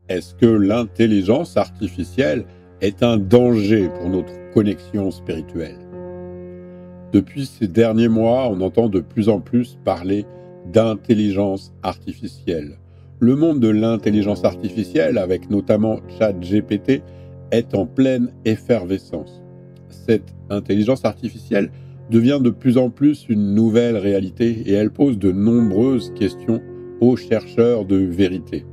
Est-ce que l'intelligence artificielle est un danger pour notre connexion spirituelle? Depuis ces derniers mois, on entend de plus en plus parler d'intelligence artificielle. Le monde de l'intelligence artificielle, avec notamment ChatGPT, est en pleine effervescence. Cette intelligence artificielle devient de plus en plus une nouvelle réalité et elle pose de nombreuses questions aux chercheurs de vérité.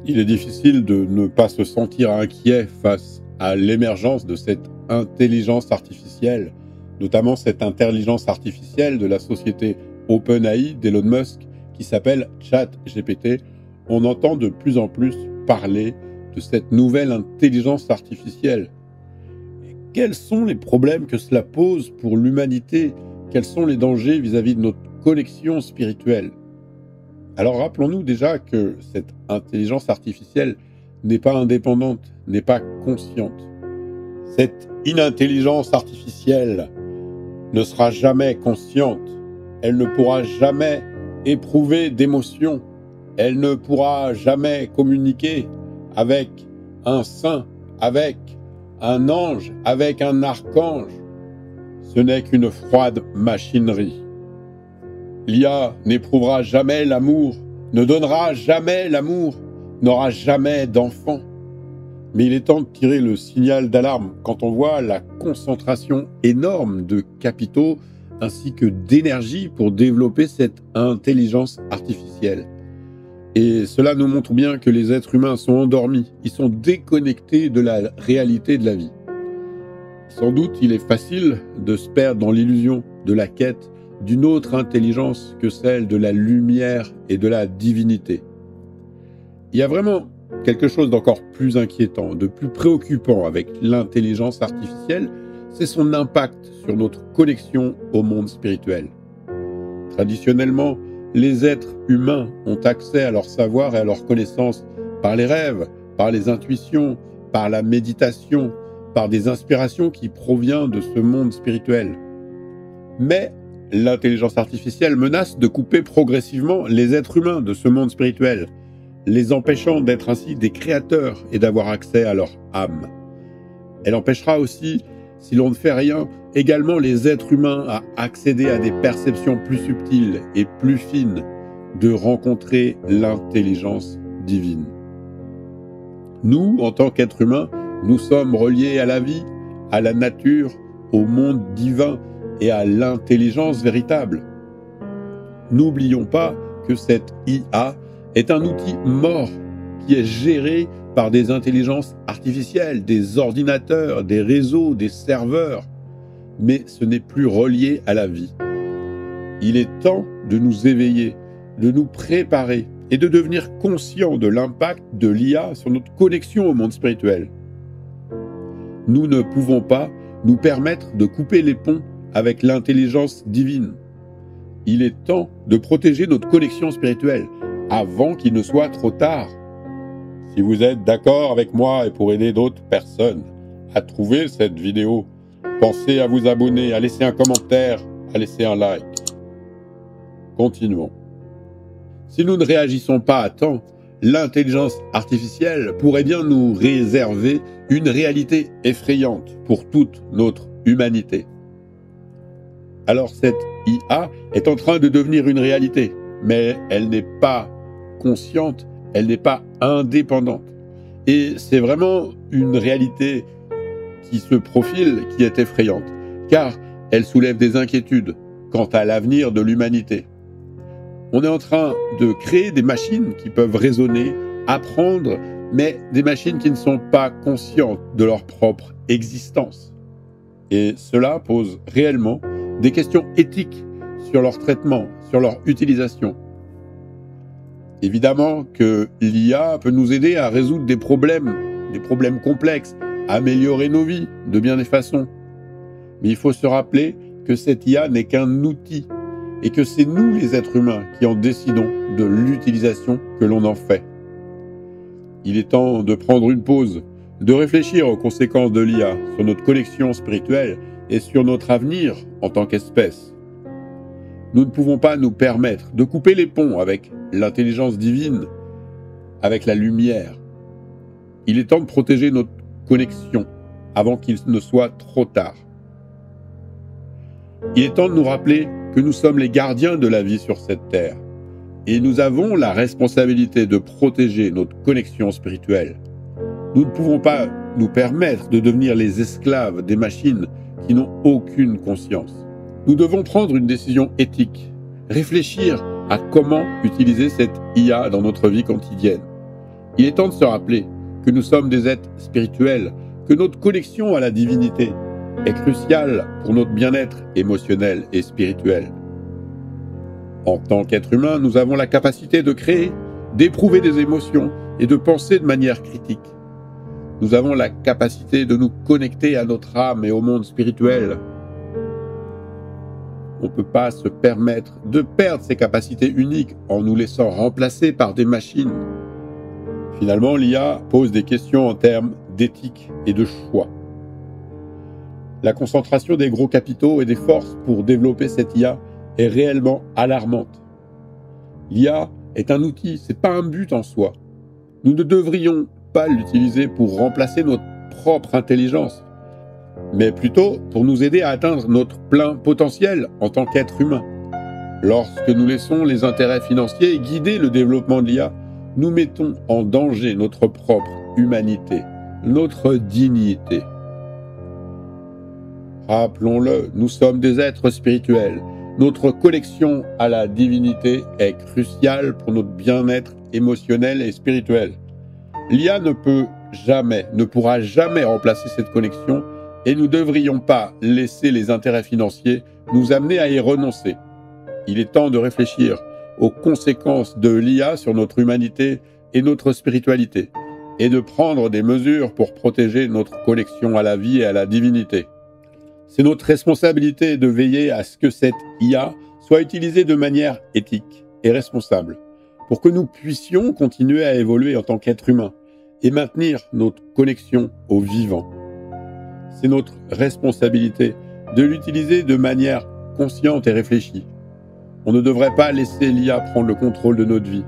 Il est difficile de ne pas se sentir inquiet face à l'émergence de cette intelligence artificielle, notamment cette intelligence artificielle de la société OpenAI d'Elon Musk qui s'appelle ChatGPT. On entend de plus en plus parler de cette nouvelle intelligence artificielle. Et quels sont les problèmes que cela pose pour l'humanité? Quels sont les dangers vis-à-vis de notre connexion spirituelle? Alors rappelons-nous déjà que cette intelligence artificielle n'est pas indépendante, n'est pas consciente. Cette inintelligence artificielle ne sera jamais consciente. Elle ne pourra jamais éprouver d'émotions. Elle ne pourra jamais communiquer avec un saint, avec un ange, avec un archange. Ce n'est qu'une froide machinerie. L'IA n'éprouvera jamais l'amour, ne donnera jamais l'amour, n'aura jamais d'enfant. Mais il est temps de tirer le signal d'alarme quand on voit la concentration énorme de capitaux ainsi que d'énergie pour développer cette intelligence artificielle. Et cela nous montre bien que les êtres humains sont endormis, ils sont déconnectés de la réalité de la vie. Sans doute, il est facile de se perdre dans l'illusion de la quête d'une autre intelligence que celle de la lumière et de la divinité. Il y a vraiment quelque chose d'encore plus inquiétant, de plus préoccupant avec l'intelligence artificielle, c'est son impact sur notre connexion au monde spirituel. Traditionnellement, les êtres humains ont accès à leur savoir et à leur connaissance par les rêves, par les intuitions, par la méditation, par des inspirations qui proviennent de ce monde spirituel. Mais l'intelligence artificielle menace de couper progressivement les êtres humains de ce monde spirituel, les empêchant d'être ainsi des créateurs et d'avoir accès à leur âme. Elle empêchera aussi, si l'on ne fait rien, également les êtres humains à accéder à des perceptions plus subtiles et plus fines, de rencontrer l'intelligence divine. Nous, en tant qu'êtres humains, nous sommes reliés à la vie, à la nature, au monde divin et à l'intelligence véritable. N'oublions pas que cette IA est un outil mort qui est géré par des intelligences artificielles, des ordinateurs, des réseaux, des serveurs, mais ce n'est plus relié à la vie. Il est temps de nous éveiller, de nous préparer et de devenir conscients de l'impact de l'IA sur notre connexion au monde spirituel. Nous ne pouvons pas nous permettre de couper les ponts avec l'intelligence divine. Il est temps de protéger notre connexion spirituelle avant qu'il ne soit trop tard. Si vous êtes d'accord avec moi et pour aider d'autres personnes à trouver cette vidéo, pensez à vous abonner, à laisser un commentaire, à laisser un like. Continuons. Si nous ne réagissons pas à temps, l'intelligence artificielle pourrait bien nous réserver une réalité effrayante pour toute notre humanité. Alors cette IA est en train de devenir une réalité, mais elle n'est pas consciente, elle n'est pas indépendante. Et c'est vraiment une réalité qui se profile, qui est effrayante, car elle soulève des inquiétudes quant à l'avenir de l'humanité. On est en train de créer des machines qui peuvent raisonner, apprendre, mais des machines qui ne sont pas conscientes de leur propre existence. Et cela pose réellement des questions éthiques sur leur traitement, sur leur utilisation. Évidemment que l'IA peut nous aider à résoudre des problèmes complexes, à améliorer nos vies de bien des façons. Mais il faut se rappeler que cette IA n'est qu'un outil et que c'est nous les êtres humains qui en décidons de l'utilisation que l'on en fait. Il est temps de prendre une pause, de réfléchir aux conséquences de l'IA sur notre connexion spirituelle et sur notre avenir en tant qu'espèce. Nous ne pouvons pas nous permettre de couper les ponts avec l'intelligence divine, avec la lumière. il est temps de protéger notre connexion avant qu'il ne soit trop tard. Il est temps de nous rappeler que nous sommes les gardiens de la vie sur cette terre et nous avons la responsabilité de protéger notre connexion spirituelle. Nous ne pouvons pas nous permettre de devenir les esclaves des machines qui n'ont aucune conscience. Nous devons prendre une décision éthique, réfléchir à comment utiliser cette IA dans notre vie quotidienne. Il est temps de se rappeler que nous sommes des êtres spirituels, que notre connexion à la divinité est cruciale pour notre bien-être émotionnel et spirituel. En tant qu'être humain, nous avons la capacité de créer, d'éprouver des émotions et de penser de manière critique. Nous avons la capacité de nous connecter à notre âme et au monde spirituel. On ne peut pas se permettre de perdre ces capacités uniques en nous laissant remplacer par des machines. Finalement, l'IA pose des questions en termes d'éthique et de choix. La concentration des gros capitaux et des forces pour développer cette IA est réellement alarmante. L'IA est un outil, ce n'est pas un but en soi. Nous ne devrions pas l'utiliser pour remplacer notre propre intelligence, mais plutôt pour nous aider à atteindre notre plein potentiel en tant qu'être humain. Lorsque nous laissons les intérêts financiers guider le développement de l'IA, nous mettons en danger notre propre humanité, notre dignité. Rappelons-le, nous sommes des êtres spirituels. Notre connexion à la divinité est cruciale pour notre bien-être émotionnel et spirituel. L'IA ne pourra jamais remplacer cette connexion et nous ne devrions pas laisser les intérêts financiers nous amener à y renoncer. Il est temps de réfléchir aux conséquences de l'IA sur notre humanité et notre spiritualité et de prendre des mesures pour protéger notre connexion à la vie et à la divinité. C'est notre responsabilité de veiller à ce que cette IA soit utilisée de manière éthique et responsable pour que nous puissions continuer à évoluer en tant qu'être humain et maintenir notre connexion au vivant. C'est notre responsabilité de l'utiliser de manière consciente et réfléchie. On ne devrait pas laisser l'IA prendre le contrôle de notre vie,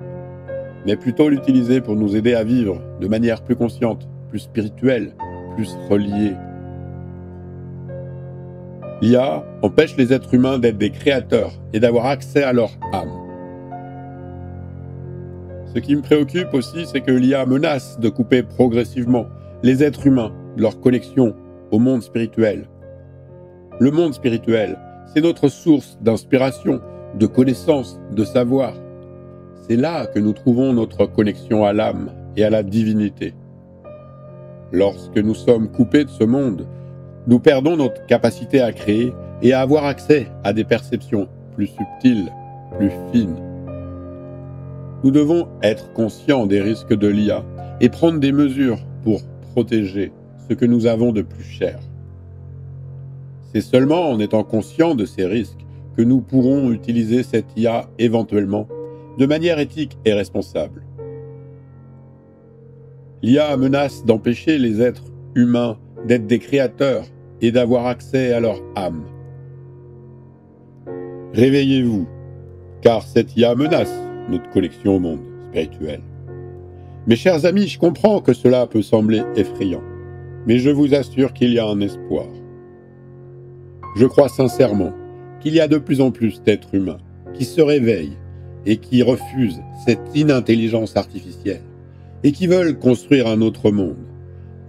mais plutôt l'utiliser pour nous aider à vivre de manière plus consciente, plus spirituelle, plus reliée. L'IA empêche les êtres humains d'être des créateurs et d'avoir accès à leur âme. Ce qui me préoccupe aussi, c'est que l'IA menace de couper progressivement les êtres humains de leur connexion au monde spirituel. Le monde spirituel, c'est notre source d'inspiration, de connaissance, de savoir. C'est là que nous trouvons notre connexion à l'âme et à la divinité. Lorsque nous sommes coupés de ce monde, nous perdons notre capacité à créer et à avoir accès à des perceptions plus subtiles, plus fines. Nous devons être conscients des risques de l'IA et prendre des mesures pour protéger ce que nous avons de plus cher. C'est seulement en étant conscients de ces risques que nous pourrons utiliser cette IA éventuellement de manière éthique et responsable. L'IA menace d'empêcher les êtres humains d'être des créateurs et d'avoir accès à leur âme. Réveillez-vous, car cette IA menace notre connexion au monde spirituel. Mes chers amis, je comprends que cela peut sembler effrayant, mais je vous assure qu'il y a un espoir. Je crois sincèrement qu'il y a de plus en plus d'êtres humains qui se réveillent et qui refusent cette inintelligence artificielle et qui veulent construire un autre monde,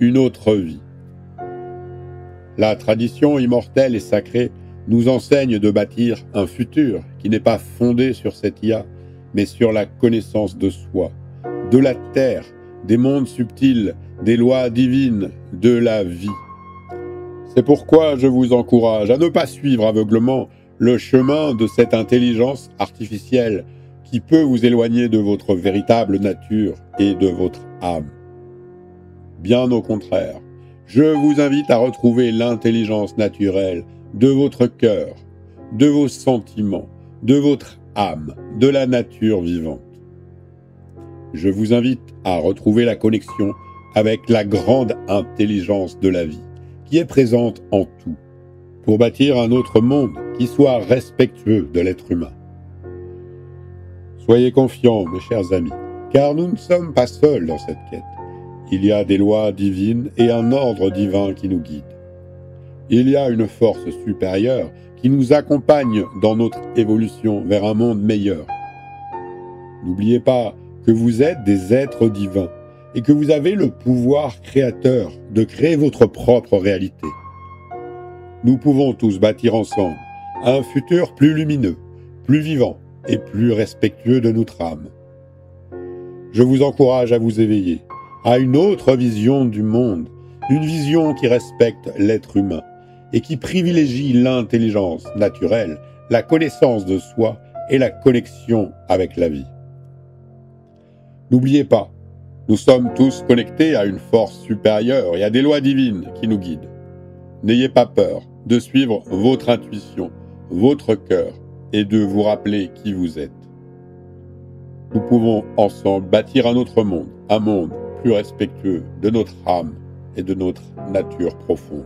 une autre vie. La tradition immortelle et sacrée nous enseigne de bâtir un futur qui n'est pas fondé sur cette IA, mais sur la connaissance de soi, de la terre, des mondes subtils, des lois divines, de la vie. C'est pourquoi je vous encourage à ne pas suivre aveuglement le chemin de cette intelligence artificielle qui peut vous éloigner de votre véritable nature et de votre âme. Bien au contraire, je vous invite à retrouver l'intelligence naturelle de votre cœur, de vos sentiments, de votre âme, de la nature vivante. Je vous invite à retrouver la connexion avec la grande intelligence de la vie qui est présente en tout, pour bâtir un autre monde qui soit respectueux de l'être humain. Soyez confiants, mes chers amis, car nous ne sommes pas seuls dans cette quête. Il y a des lois divines et un ordre divin qui nous guide. Il y a une force supérieure qui nous accompagne dans notre évolution vers un monde meilleur. N'oubliez pas que vous êtes des êtres divins et que vous avez le pouvoir créateur de créer votre propre réalité. Nous pouvons tous bâtir ensemble un futur plus lumineux, plus vivant et plus respectueux de notre âme. Je vous encourage à vous éveiller à une autre vision du monde, une vision qui respecte l'être humain et qui privilégie l'intelligence naturelle, la connaissance de soi et la connexion avec la vie. N'oubliez pas, nous sommes tous connectés à une force supérieure et à des lois divines qui nous guident. N'ayez pas peur de suivre votre intuition, votre cœur et de vous rappeler qui vous êtes. Nous pouvons ensemble bâtir un autre monde, un monde plus respectueux de notre âme et de notre nature profonde.